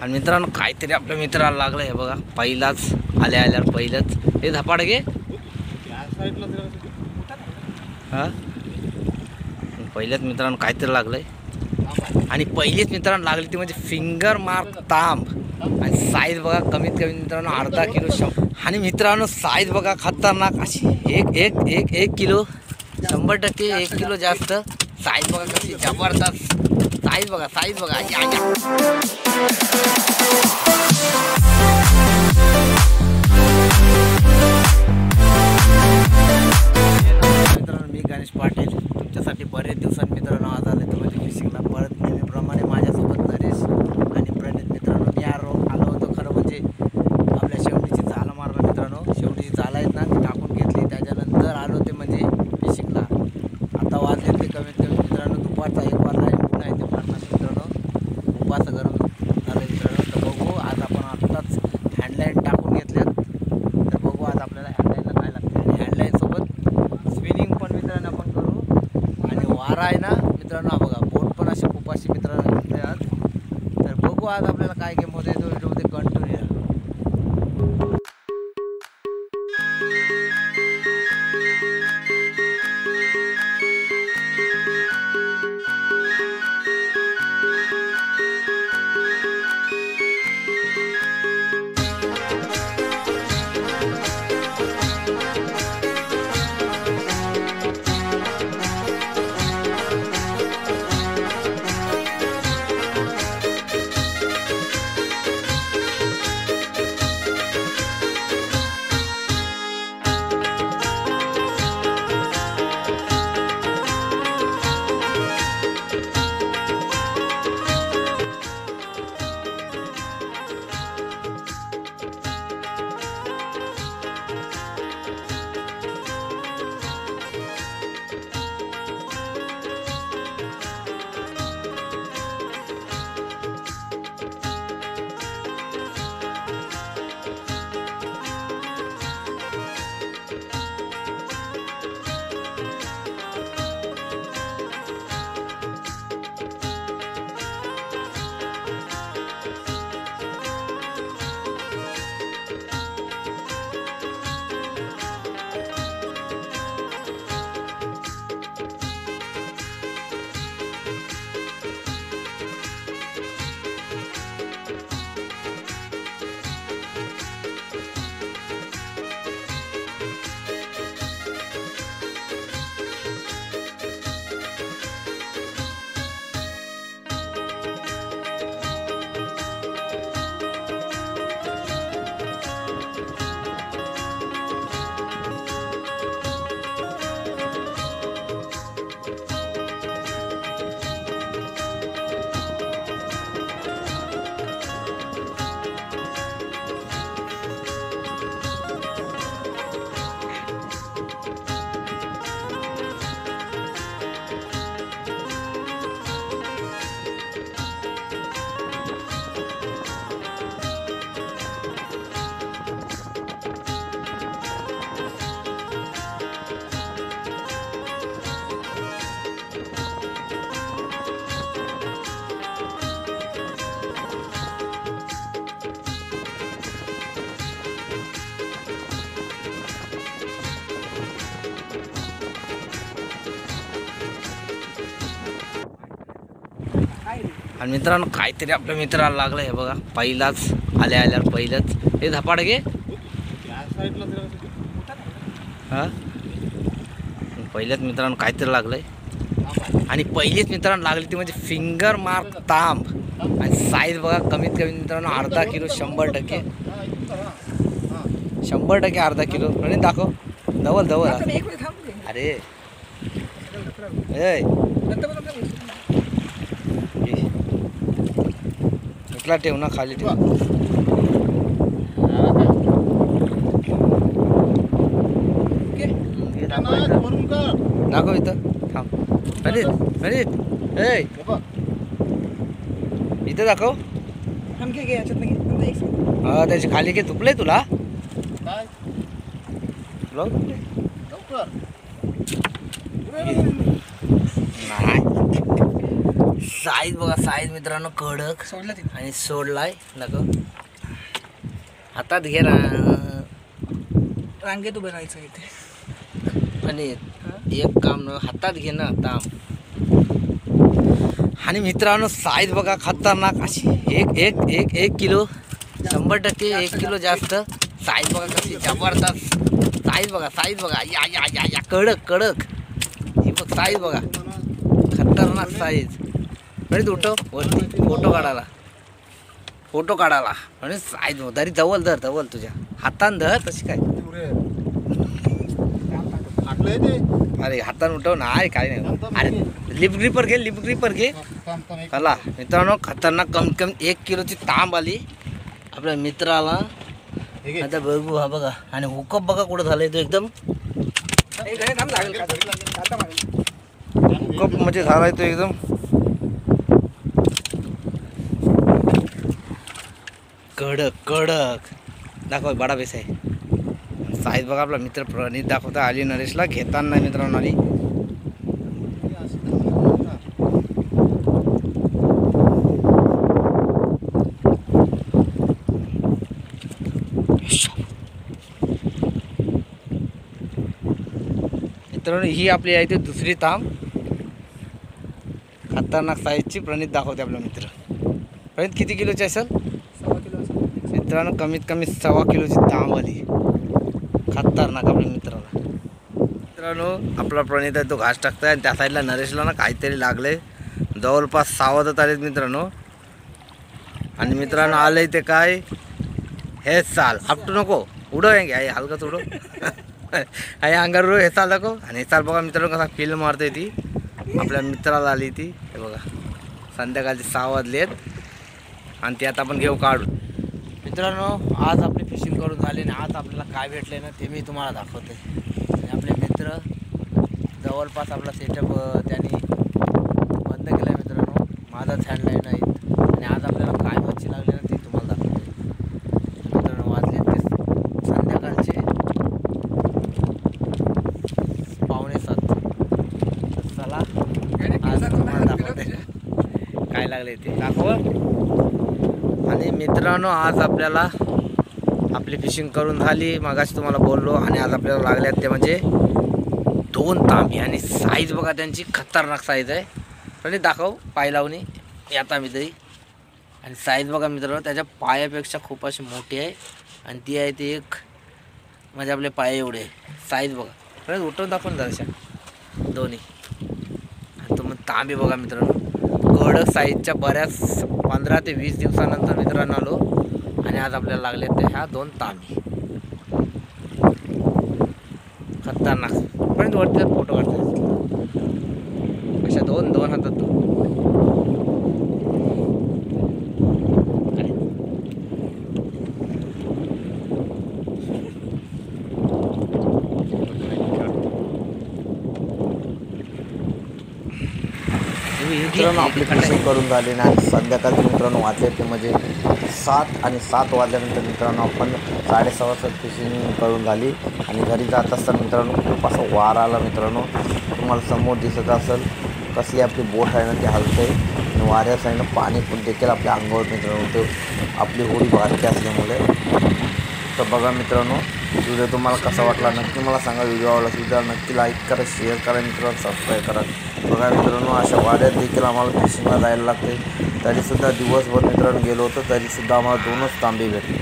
आणि मित्रांनो काहीतरी आपल्या मित्राला लागलं हे बघा, पहिलाच आल्यावर पहिलंच हे धपाड घे हा. पहिल्याच मित्रांनो काहीतरी लागलंय आणि पहिलीच मित्रांनो लागली ती म्हणजे फिंगर मार्क तांब. आणि साईज बघा कमीत कमी मित्रांनो अर्धा किलो आणि मित्रांनो साईज बघा खतरनाक अशी एक किलो 100% 1 किलो जास्त. साईज बघा कशी जबरदस्त साईज बघा मित्रांनो मी गणेश पाटील तुमच्यासाठी बरेच दिवसात मित्रांनो आज आले तुम्ही फिशिंगला. परत नेहमीप्रमाणे माझ्यासोबत नरेश आणि प्रणित मित्रांनो. मी आलो होतो खरं म्हणजे आपल्या शेवटीची जाळं मारला मित्रांनो. शेवटीची जाळं आहेत ना ती टाकून घेतली, त्याच्यानंतर आलो ते म्हणजे फिशिंगला. आता वाजले ते कमीत कमी मित्रांनो दुपारचा 1 वाजला आहे. पुन्हा इथे मारणार मित्रांनो उपास गरम झालं मित्रांनो. तर बघू आज आपण आत्ताच हँडलाईन टाकून घेतल्यात. तर बघू आज आपल्याला हँडलाईनला काय लागतं आणि हँडलाईनसोबत स्विमिंग पण मित्रांनो आपण करू. आणि वारा आहे ना मित्रांनो बघा बोट पण अशी खूप अशी मित्रांनो घेतले आज. तर बघू आज आपल्याला काय गेम होते तो व्हिडिओमध्ये कंटिन्यू. आणि मित्रांनो काहीतरी आपल्या मित्राला लागलं हे बघा, पहिलाच आल्यावर पहिलंच हे धपाड घे हा. पहिल्याच मित्रांनो काहीतरी लागलंय आणि पहिलीच मित्रांनो लागली ती म्हणजे फिंगर मार्क तांब. आणि साईज बघा कमीत कमी मित्रांनो अर्धा किलो 100% अर्धा किलो. आणि दाखव धवल अरे इथला ठेव ना खाली ठेव. दाखव इथं थांब इथं दाखव. हा त्याची खाली घे. तुपलंय तुला नाही साईज बघा, साईज मित्रांनो कडक सोडला आणि सोडलाय नको हातात घे रांगेत उभं राहायचं इथे. आणि एक काम न हातात घे ना ताम. आणि मित्रांनो साईज बघा खतरनाक अशी, एक एक एक एक किलो 100% 1 किलो जास्त. साईज बघा कशी जबरदस्त साईज बघा, साईज बघा या या या या कडक कडक. ही बघ साईज बघा खतरनाक साईज. म्हणजे उठव वरती फोटो काढायला म्हणजे साईज दरी जवळ धर जवळ तुझ्या हातान धर तशी काय. अरे हातान उठव ना आहे काय नाही. अरे लिप ग्रिपर घे चला मित्रांनो. खतरनाक कमीत कमी 1 किलोची तांब आली आपल्या मित्राला. आता बघू हा बघा. आणि हुकअप बघा कुठं झालंय तो एकदम हुकअप म्हणजे झालाय तो एकदम कडक दाखव बडा बेस आहे. साईज बघा आपला मित्र प्रणित दाखवता आली नरेशला घेताना मित्रांनो. आली मित्रांनो ही आपली आहे ती दुसरी ताम खतरनाक साईजची प्रणित दाखवते आपला मित्र. प्रणित किती किलोची असेल? 1.25 किलो. मित्रांनो कमीत कमी 1.25 किलोची तांब आली खतरनाक आपल्या मित्राला. मित्रांनो आपला प्रणित आहे तो घास टाकताय आणि त्या साईडला नरेशला ना काहीतरी लागले. जवळपास सावधत आलेत मित्रांनो. आणि मित्रांनो आलंय ते काय हे चाल आपटू नको उडव आहे हलकंच उडव आहे अंगार उडव हे चाल दाखव. आणि हे चाल बघा मित्रांनो कसा फिल्म मारते ती आपल्या मित्राला आली ती. हे बघा संध्याकाळची 6 वाजले आहेत आणि ते आता आपण घेऊ काढून. मित्रांनो आज आपली फिशिंग करून झाली आणि आज आपल्याला काय भेटले ना ते मी तुम्हाला दाखवते. आणि आपले मित्र जवळपास आपला सेटअप त्यांनी बंद केला आहे मित्रांनो. माझाच हँडलाईन नाहीत आणि आज आपल्याला काय मच्छी लागली ना ते तुम्हाला दाखवते. मित्रांनो वाजले ते संध्याकाळचे 6:45. चला आज तुम्हाला दाखवते काय लागले ते दाखव. आणि मित्रांनो आज आपल्याला आपली फिशिंग करून झाली मगाशी तुम्हाला बोललो. आणि आज आपल्याला लागल्यात ते म्हणजे 2 तांबे. आणि साईज बघा त्यांची खतरनाक साईज आहे. पण दाखव पाय लावणी येता मी तरी. आणि साईज बघा मित्रांनो त्याच्या पायापेक्षा खूप अशी मोठी आहे. आणि ती आहे ती एक म्हणजे आपले पाय एवढे साईज बघा. पण उठवून दाखवून जराशा दोन्ही. आणि तो मग तांबे बघा मित्रांनो कडक साईजच्या बऱ्याच 15 ते 20 दिवसानंतर मित्रांनो आलो. आणि आज आपल्याला लागले ते ह्या 2 तांबे खतरनाक. पण वरती फोटो काढतात अशा 2 हातात तो. मित्रांनो आपली फिशिंग करून झाली ना. संध्याकाळचे मित्रांनो वाजले ते म्हणजे 7 आणि 7 वाजल्यानंतर मित्रांनो आपण 6:30 फिशिंग करून झाली. आणि घरी जात असताना मित्रांनो खूप असा वारा आला मित्रांनो. तुम्हाला समोर दिसत असेल कसली आपली बोट आहे ना ती हलते. आणि वाऱ्या साईडनं पाणी पण देखील आपल्या अंगावर मित्रांनो ते आपली होडी बारकी असल्यामुळे. तर बघा मित्रांनो व्हिडिओ तुम्हाला कसा वाटला नक्की मला सांगा. व्हिडिओ आवडला सुद्धा नक्की लाईक करा, शेअर करा मित्रांनो, सबस्क्राईब करा. बघा मित्रांनो अशा वाड्यात देखील आम्हाला फिशिंगला जायला लागते. तरीसुद्धा दिवसभर मित्रांनो गेलो होतो तरीसुद्धा आम्हाला 2च तांबे भेटले.